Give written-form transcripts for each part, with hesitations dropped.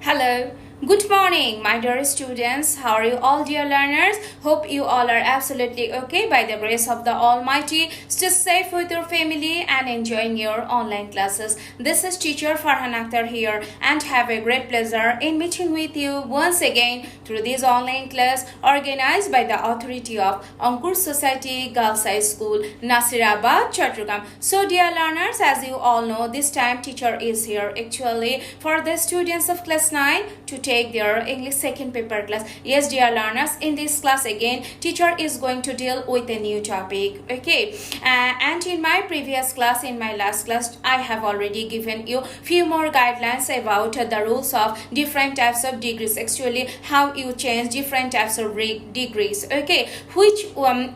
Hello, good morning, my dear students. How are you all, dear learners? Hope you all are absolutely okay by the grace of the Almighty. Stay safe with your family and enjoying your online classes. This is teacher Farhan Akhtar here and have a great pleasure in meeting with you once again through this online class organized by the authority of Ankur Society Girls High School, Nasirabad, Chattogram. So, dear learners, as you all know, this time teacher is here actually for the students of class 9 to take their English second paper class. Yes, dear learners, in this class again teacher is going to deal with a new topic. Okay, and in my previous class, in my last class, I have already given you few more guidelines about the rules of different types of degrees, actually how you change different types of degrees. Okay, which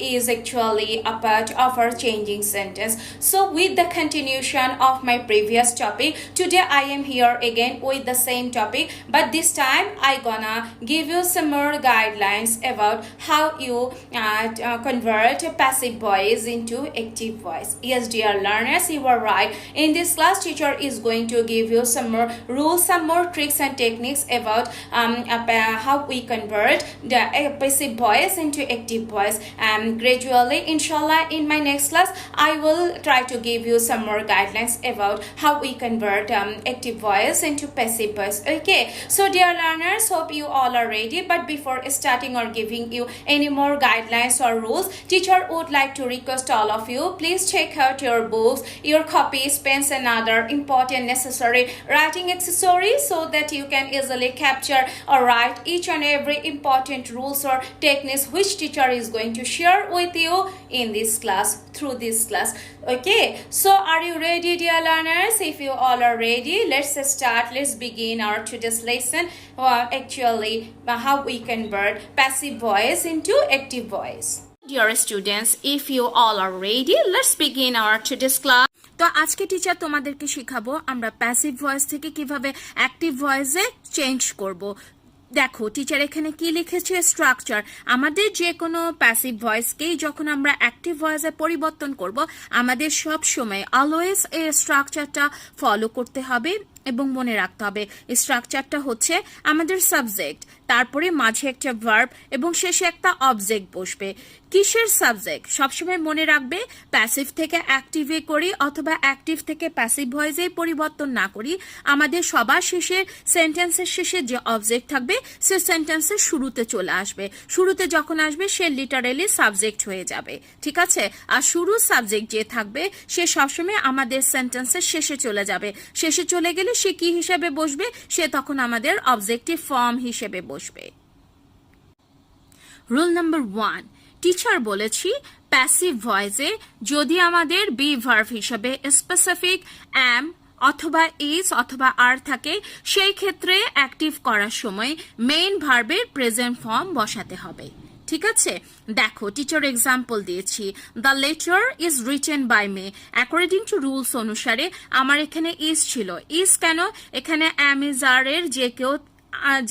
is actually a part of our changing sentence. So with the continuation of my previous topic, today I am here again with the same topic, but this time I gonna give you some more guidelines about how you convert passive voice into active voice. Yes, dear learners, you are right. In this class, teacher is going to give you some more rules, some more tricks and techniques about how we convert the passive voice into active voice. And gradually, inshallah, in my next class, I will try to give you some more guidelines about how we convert active voice into passive voice. Okay, so dear learners, hope you all are ready. But before starting or giving you any more guidelines or rules, teacher would like to request all of you, please check out your books, your copies, pens and other important necessary writing accessories so that you can easily capture or write each and every important rules or techniques which teacher is going to share with you in this class, through this class. Okay, so are you ready, dear learners? If you all are ready, let's start. Let's begin our today's lesson. Actually, how we convert passive voice into active voice. Dear students, if you all are ready, let's begin our today's class. তো আজকে teacher তোমাদেরকে শেখাবো আমরা passive voice থেকে কিভাবে active ভয়েসে change করব। দেখো teacher এখানে কি লিখেছে, স্ট্রাকচার। আমাদের যে কোনো প্যাসিভ ভয়েসকেই যখন আমরা অ্যাক্টিভ ভয়েসে পরিবর্তন করব, আমাদের সব সময় অলওয়েজ এই স্ট্রাকচারটা ফলো করতে হবে এবং মনে রাখতে হবে। স্ট্রাকচারটা হচ্ছে আমাদের সাবজেক্ট, তারপরে মাঝে একটা ভার্ব এবং শেষে একটা অবজেক্ট বসবে। কিসের সাবজেক্ট? সবসময় মনে রাখবে প্যাসিভ থেকে অ্যাক্টিভে করি অথবা অ্যাক্টিভ থেকে প্যাসিভ ভয়েসে পরিবর্তন না করি, আমাদের সবার শেষে সেন্টেন্সের শেষে যে অবজেক্ট থাকবে সে সেন্টেন্সের শুরুতে চলে আসবে। শুরুতে যখন আসবে সে লিটারালি সাবজেক্ট হয়ে যাবে, ঠিক আছে? আর শুরু সাবজেক্ট যে থাকবে সে সবসময় আমাদের সেন্টেন্সের শেষে চলে যাবে। শেষে চলে গেলে সে কি হিসেবে বসবে? সে তখন আমাদের অবজেক্টিভ ফর্ম হিসেবে বসবে। রুল নাম্বার 1, টিচার বলেছি প্যাসিভ ভয়েসে যদি আমাদের বি ভার্ব হিসেবে স্পেসিফিক অ্যাম অথবা ইজ অথবা আর থাকে, সেই ক্ষেত্রে অ্যাক্টিভ করার সময় মেইন ভার্বের প্রেজেন্ট ফর্ম বসাতে হবে। ঠিক আছে, দেখো টিচার এক্সাম্পল দিয়েছি, the letter is written by me. According to rules অনুসারে আমার এখানে ইজ ছিল। ইজ কেন? এখানে অ্যাম ইজ আর এর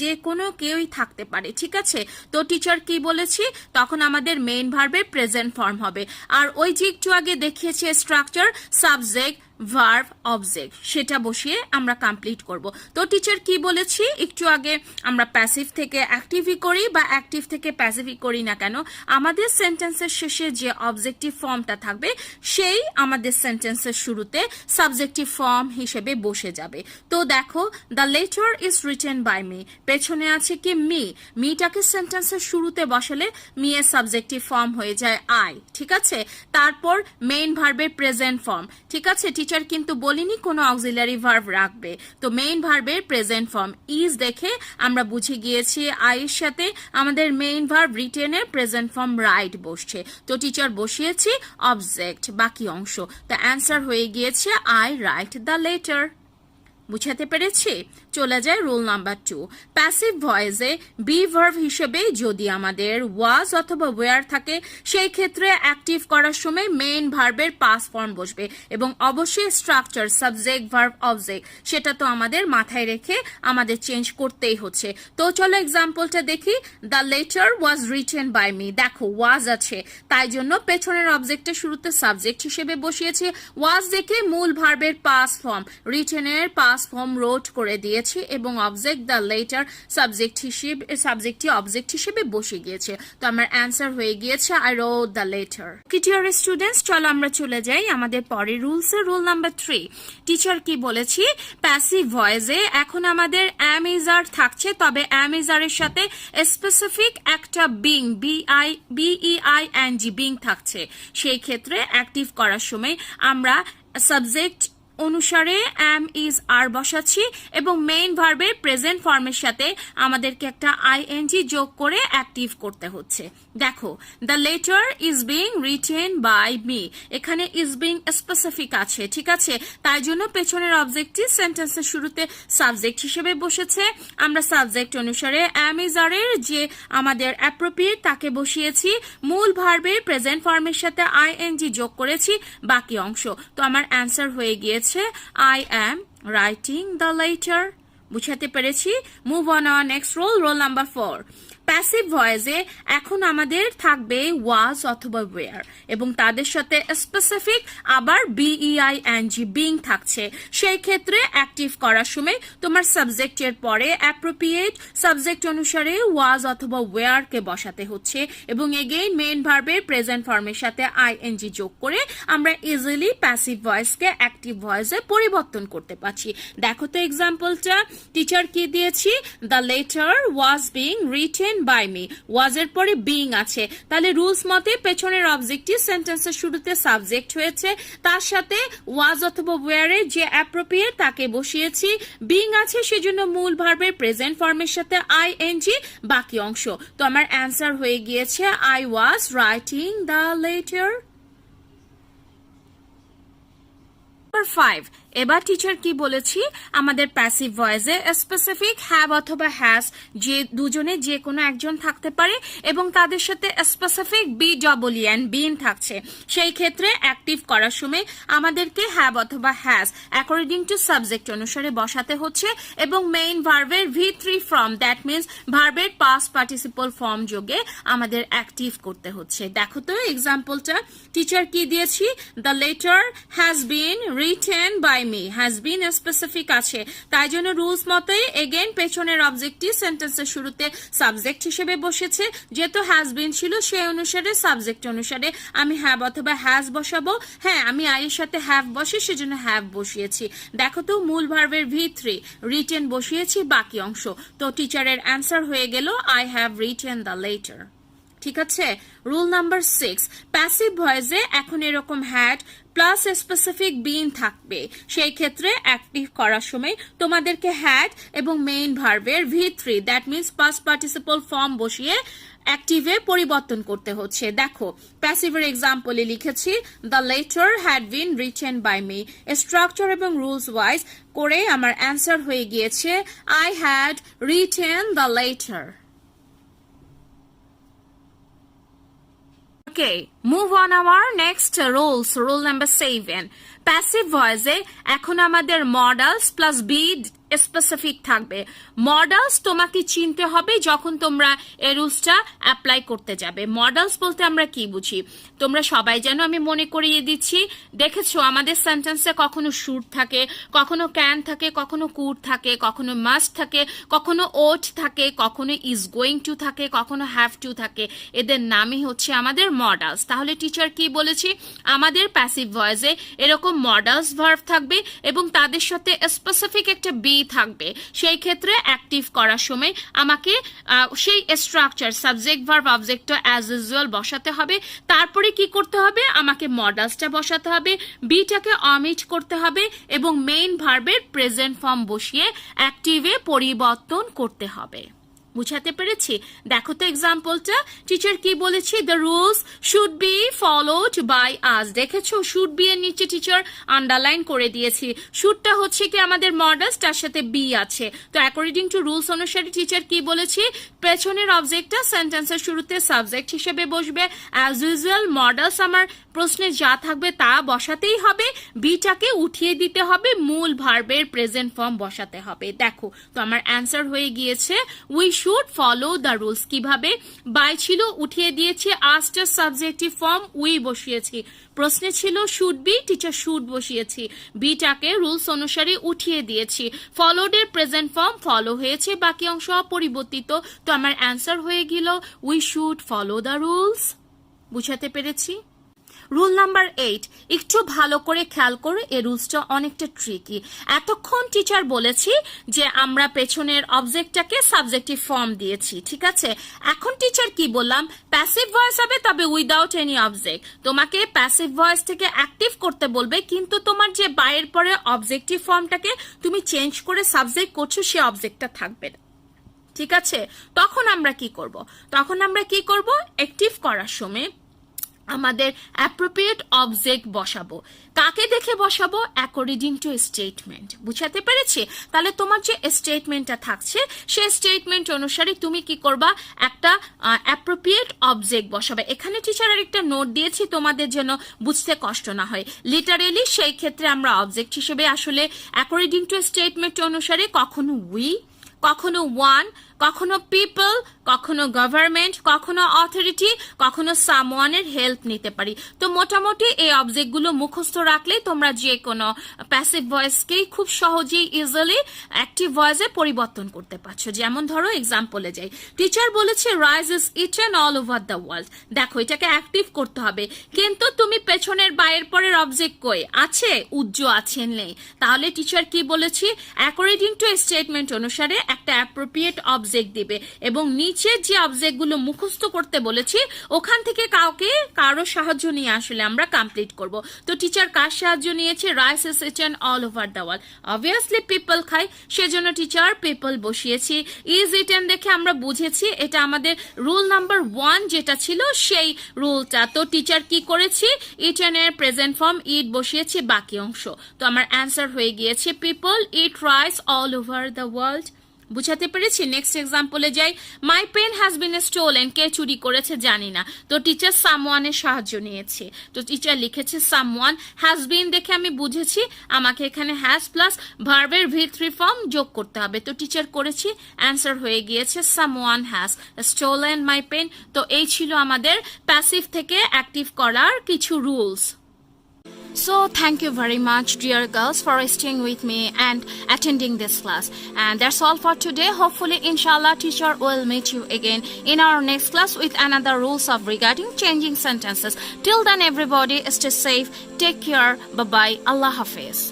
যে কোনো কেউই থাকতে পারে, ঠিক আছে? তো টিচার কি বলেছি, তখন আমাদের মেইন ভার্বের প্রেজেন্ট ফর্ম হবে। আর ওই যে একটু আগে দেখিয়েছে স্ট্রাকচার, সাবজেক্ট ভার্ব অবজেক্ট, সেটা বসিয়ে আমরা কমপ্লিট করব। তো টিচার কি বলেছি একটু আগে, আমরা প্যাসিভ থেকে অ্যাক্টিভই করি বা অ্যাক্টিভ থেকে প্যাসিভই করি না কেন, আমাদের সেন্টেন্সের শেষে যে অবজেক্টিভ ফর্মটা থাকবে সেই আমাদের সেন্টেন্সের শুরুতে সাবজেক্টিভ ফর্ম হিসেবে বসে যাবে। তো দেখো, the letter is written by me, পেছনে আছে কি মি, মিটাকে সেন্টেন্সের শুরুতে বসালে মি এর সাবজেক্টিভ ফর্ম হয়ে যায় আই, ঠিক আছে? তারপর মেইন ভার্বের প্রেজেন্ট ফর্ম, ঠিক আছে? টিচার কিন্তু বলিনি কোনো অক্সিলারি ভার্ব রাখবে, তো মেইন ভার্বের প্রেজেন্ট ফর্ম ইজ দেখে আমরা বুঝে গিয়েছি আই এর সাথে আমাদের মেইন ভার্ব রিটেনের প্রেজেন্ট ফর্ম রাইট বসছে। তো টিচার বসিয়েছি অবজেক্ট বাকি অংশ, তো অ্যান্সার হয়ে গিয়েছে আই রাইট দ্য লেটার। বুঝাতে পেরেছি? চলে যায় রুল নাম্বার 2, প্যাসিভ ভয়েসে বি ভার্ব হিসেবে যদি আমাদের ওয়াজ অথবা ওয়্যার থাকে সেই ক্ষেত্রে অ্যাক্টিভ করার সময় মেইন ভার্বের পাস্ট ফর্ম বসবে এবং অবশ্যই স্ট্রাকচার সাবজেক্ট ভার্ব অবজেক্ট সেটা তো আমাদের মাথায় রেখে আমাদের চেঞ্জ করতেই হচ্ছে। তো চলো এক্সাম্পলটা দেখি। The letter was written by me, দেখো ওয়াজ আছে তাই জন্য পেছনের অবজেক্টের শুরুতে সাবজেক্ট হিসেবে বসিয়েছি, ওয়াজ দেখে মূল ভার্বের পাস্ট ফর্ম রিটেনের পাস্ট ফর্ম রোট করে দিয়েছি এবং অবজেক্ট দ্য লেটার সাবজেক্টটি অবজেক্ট হিসেবে বসে গিয়েছে। তো আমার অ্যান্সার হয়ে গিয়েছে I wrote the letter. Dear students, চলো আমরা চলে যাই আমাদের পরের রুলসে। রুল নাম্বার 3, টিচার কি বলেছি, প্যাসিভ ভয়েসে এখন আমাদের am is are থাকছে, তবে am is are এর সাথে স্পেসিফিক একটা বিং BEING বিং থাকছে। সেই ক্ষেত্রে অ্যাক্টিভ করার সময় আমরা সাবজেক্ট অনুসারে am is are বসাচ্ছি এবং মেইন ভার্বের প্রেজেন্ট ফর্মের সাথে আমাদেরকে একটা ing যোগ করে অ্যাক্টিভ করতে হচ্ছে। দেখো the letter is being written by me, এখানে ইজ বিং স্পেসিফিক আছে, ঠিক আছে, তাই জন্য পেছনের অবজেক্টটি সেন্টেন্সের শুরুতে সাবজেক্ট হিসেবে বসেছে। আমরা সাবজেক্ট অনুসারে am is are এর যে আমাদের অ্যাপ্রোপ্রিয়েট তাকে বসিয়েছি, মূল ভার্বের প্রেজেন্ট ফর্মের সাথে ing যোগ করেছি বাকি অংশ। তো আমার অ্যান্সার হয়ে গিয়েছে I am writing the letter। বুঝাতে পেরেছি? Move on our next rule, rule number 4। Passive ভয়েসে এখন আমাদের থাকবে ওয়াজ অথবা ওয়্যার এবং তাদের সাথে স্পেসিফিক আবার BEING বিং থাকছে। সেই ক্ষেত্রে অ্যাক্টিভ করার সময় তোমার সাবজেক্টের পরে অ্যাপ্রোপ্রিয়েট সাবজেক্ট অনুসারে ওয়াজ অথবা ওয়্যারকে বসাতে হচ্ছে এবং এগেইন মেইন ভার্বের প্রেজেন্ট ফর্মের সাথে ing যোগ করে আমরা ইজিলি প্যাসিভ ভয়েসকে অ্যাক্টিভ ভয়েসে পরিবর্তন করতে পারছি। দেখো তো এক্সাম্পলটা, টিচার কি দিয়েছি, the letter was being written by me, ওয়াজের পরে বিং আছে, তাহলে রুলস মতে পেছনের অবজেক্টটি সেন্টেন্সের শুরুতে সাবজেক্ট হয়েছে, তার সাথে ওয়াজ অথবা ওয়্যারের যে অ্যাপ্রোপ্রিয়েট তাকে বসিয়েছি, বিং আছে সেজন্য মূল ভার্বের প্রেজেন্ট ফর্মের সাথে ing বাকি অংশ। তো আমার অ্যান্সার হয়ে গিয়েছে I was writing the letter. 5, এবার টিচার কি বলেছি, আমাদের প্যাসিভ ভয়েসে স্পেসিফিক হ্যাভ অথবা হ্যাজ যে দুজনে যে কোনো একজন থাকতে পারে এবং তাদের সাথে স্পেসিফিক BEEN বিন থাকছে। সেই ক্ষেত্রে অ্যাক্টিভ করার সময় আমাদেরকে হ্যাভ অথবা হ্যাজ অ্যাকর্ডিং টু সাবজেক্ট অনুসারে বসাতে হচ্ছে এবং মেইন ভার্বের V3 ফর্ম দ্যাট মিনস ভার্বের পাস্ট পার্টিসিপল ফর্ম যোগে আমাদের অ্যাক্টিভ করতে হচ্ছে। দেখো তো এক্সাম্পলটা, টিচার কি দিয়েছি, the letter has been written by me, has been specific আছে, তাই জন্য রুলস মতোই এগেইন পেছনের অবজেক্টটি সেন্টেন্সের শুরুতে সাবজেক্ট হিসেবে বসেছে, যেহেতু হ্যাজ বিন ছিল সেই অনুসারে সাবজেক্ট অনুসারে আমি হ্যাভ অথবা হ্যাজ বসাবো। হ্যাঁ, আমি আই এর সাথে হ্যাভ বসে সেজন্য হ্যাভ বসিয়েছি। দেখো তো মূল ভার্বের V3 রিটেন বসিয়েছি বাকি অংশ। তো টিচারের অ্যান্সার হয়ে গেল I have written the letter. ঠিক আছে। রুল নাম্বার 6, প্যাসিভ ভয়েসে এখন এরকম হ্যাড প্লাস স্পেসিফিক বিন থাকবে। সেই ক্ষেত্রে অ্যাক্টিভ করার সময় তোমাদেরকে হ্যাড এবং মেইন ভার্বের V3 that means past participle form বসিয়ে অ্যাক্টিভে পরিবর্তন করতে হচ্ছে। দেখো প্যাসিভের এক্সাম্পলে লিখেছি the letter had been written by me, structure এবং রুলস ওয়াইজ করে আমার অ্যান্সার হয়ে গিয়েছে I had written the letter. Okay, move on our next rules. Rule number 7. Passive voice এখন আমাদের modals plus be স্পেসিফিক থাকবে। মডেলস তোমাকে চিনতে হবে যখন তোমরা এই রুলসটা অ্যাপ্লাই করতে যাবে। মডেলস বলতে আমরা কি বুঝি তোমরা সবাই জানো, আমি মনে করিয়ে দিচ্ছি। দেখেছো আমাদের সেন্টেন্সে কখনো শুড থাকে, কখনো ক্যান থাকে, কখনো কুড থাকে, কখনো মাস্ট থাকে, কখনো ওট থাকে, কখনো ইজ গোয়িং টু থাকে, কখনো হ্যাভ টু থাকে। এদের নামই হচ্ছে আমাদের মডেলস। তাহলে টিচার কি বলেছি, আমাদের প্যাসিভ ভয়েসে এরকম মডেলস ভার্ব থাকবে এবং তাদের সাথে স্পেসিফিক একটা বি থাকবে। সেই ক্ষেত্রে অ্যাক্টিভ করার সময় আমাকে সেই স্ট্রাকচার সাবজেক্ট ভার্ব অবজেক্টটা অ্যাজ ইউজুয়াল বসাতে হবে। তারপরে কি করতে হবে, আমাকে মডেলসটা বসাতে হবে, বিটাকে অমিট করতে হবে এবং মেইন ভার্বের প্রেজেন্ট ফর্ম বসিয়ে অ্যাক্টিভে পরিবর্তন করতে হবে। বুঝাতে পেরেছি? দেখো তো এক্সাম্পলটা, টিচার কি বলেছি, the rules should be followed by us. দেখেছো, শুড বি এর নিচে টিচার আন্ডারলাইন করে দিয়েছি। শুডটা হচ্ছে কি আমাদের মডালস, তার সাথে বি আছে। তো অ্যাকর্ডিং টু রুলস অনুসারে টিচার কি বলেছি, পেছনের অবজেক্টটা সেন্টেন্সের শুরুতে সাবজেক্ট হিসেবে বসবে। অ্যাজ ইউজুয়াল মডালস আমার প্রশ্নে যা থাকবে তা বসাতেই হবে, বিটাকে উঠিয়ে দিতে হবে, মূল ভার্বের প্রেজেন্ট ফর্ম বসাতে হবে। দেখো তো আমার অ্যান্সার হয়ে গিয়েছে we should follow the rules. কিভাবে, বাই ছিল উঠিয়ে দিয়েছি, আস্টার সাবজেক্টিভ ফর্ম উই বসিয়েছি, প্রশ্নে ছিল শুড বি, টিচার শুড বসিয়েছি, বিটাকে রুলস অনুসারে উঠিয়ে দিয়েছি, ফলোড এর প্রেজেন্ট ফর্ম ফলো হয়েছে, বাকি অংশ অপরিবর্তিত। তো আমার অ্যান্সার হয়ে গেল we should follow the rules. বুঝাতে পেরেছি? রুল নাম্বার 8, একটু ভালো করে খেয়াল করে, এই রুলসটা অনেকটা ট্রিকি। এতক্ষণ টিচার বলেছি যে আমরা পেছনের অবজেক্টটাকে সাবজেক্টিভ ফর্ম দিয়েছি, ঠিক আছে? এখন টিচার কি বললাম, প্যাসিভ ভয়েস হবে, তবে উইদাউট এনি অবজেক্ট। তোমাকে প্যাসিভ ভয়েস থেকে অ্যাক্টিভ করতে বলবে, কিন্তু তোমার যে বাইরের পরে অবজেক্টিভ ফর্মটাকে তুমি চেঞ্জ করে সাবজেক্ট করছো, সে অবজেক্টটা থাকবে না, ঠিক আছে? তখন আমরা কি করব, অ্যাক্টিভ করার সময় আমাদের অ্যাপ্রোপ্রিয়েট অবজেক্ট বসাবো। কাকে দেখে বসাবো? According to statement. বুঝাতে পেরেছি? তাহলে তোমার যে স্টেটমেন্টটা থাকছে, সেই স্টেটমেন্ট অনুসারে তুমি কি করবা, একটা অ্যাপ্রোপ্রিয়েট অবজেক্ট বসাবে। এখানে টিচার একটা নোট দিয়েছি তোমাদের যেন বুঝতে কষ্ট না হয়। লিটারেলি সেই ক্ষেত্রে আমরা অবজেক্ট হিসেবে আসলে অ্যাকর্ডিং টু স্টেটমেন্ট অনুসারে কখনো উই, কখনো ওয়ান, কখনো পিপল, কখনো গভর্নমেন্ট, কখনো অথরিটি, কখনো সামওয়ানের হেল্প নিতে পারি। তো মোটামুটি এই অবজেক্টগুলো মুখস্থ রাখলে তোমরা যে কোনো প্যাসিভ ভয়েসকেই খুব সহজেই ইজিলি অ্যাক্টিভ ভয়েসে পরিবর্তন করতে পারছো। যেমন ধরো এক্সাম্পলে যাই, টিচার বলেছে rice is eaten all over the world. দেখো এটাকে অ্যাক্টিভ করতে হবে, কিন্তু তুমি পেছনের বাইরের পরের অবজেক্ট কই আছে, উজ্জ আছেন নেই। তাহলে টিচার কি বলেছি, অ্যাকর্ডিং টু স্টেটমেন্ট অনুসারে একটা অ্যাপ্রোপ্রিয়েট অবজেক্ট দিবে, এবং নিচে যে অবজেক্টগুলো মুখস্থ করতে বলেছি ওখান থেকে কারো সাহায্য নিয়ে আসলে আমরা কমপ্লিট করব। তো টিচার কার সাহায্য নিয়েছে, rice is eaten all over the world, obviously people খায়, সেজন্য টিচার পিপল বসিয়েছি। ইজ ইটেন দেখে আমরা বুঝেছি এটা আমাদের রুল নাম্বার 1 যেটা ছিল সেই রুলটা। তো টিচার কি করেছি, ইটেন এর প্রেজেন্ট ফর্ম ইট বসিয়েছি, বাকি অংশ। তো আমার অ্যান্সার হয়ে গিয়েছে people eat rice all over the world. বুঝাতে পেরেছি? নেক্সট এক্সাম্পলে যাই, my pen has been stolen, কে চুরি করেছে জানি না। তো টিচার সামওয়ানের সাহায্য নিয়েছে, তো টিচার লিখেছে সামওয়ান, হ্যাজ বিন দেখে আমি বুঝেছি আমাকে এখানে হ্যাজ প্লাস ভার্বের V3 ফর্ম যোগ করতে হবে। তো টিচার করেছি, অ্যান্সার হয়ে গিয়েছে someone has stolen my pen. তো এই ছিল আমাদের প্যাসিভ থেকে অ্যাক্টিভ করার কিছু rules. So thank you very much dear girls for staying with me and attending this class, and that's all for today. Hopefully inshallah teacher will meet you again in our next class with another rules of regarding changing sentences. Till then everybody stay safe, take care, bye bye, Allah Hafiz.